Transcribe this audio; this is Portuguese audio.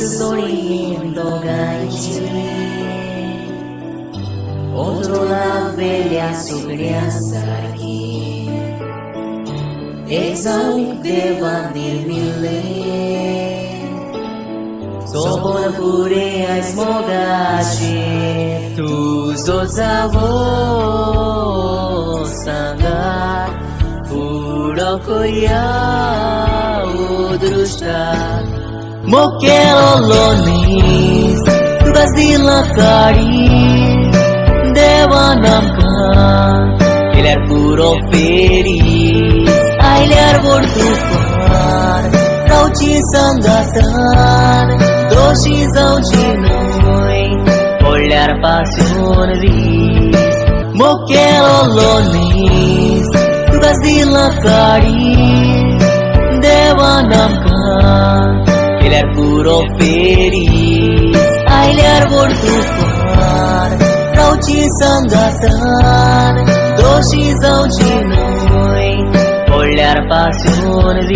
sorrindo gaite. Outro lá velha criança aqui. Exão devanir milê. Sobor pure a esmogache. Tus os avós sangar. Furokoya udrusta. Mokelolonis Tugasdilakari Devanamkan Iler puro feliz Ailer bortupan Rauchi sangatan Doshizão de noite Olhar passiones Mokelolonis Tugasdilakari Devanamkan Iler puro feliz Ailer bortupan Rauchi sangatan Doshizão de noite Olhar passiones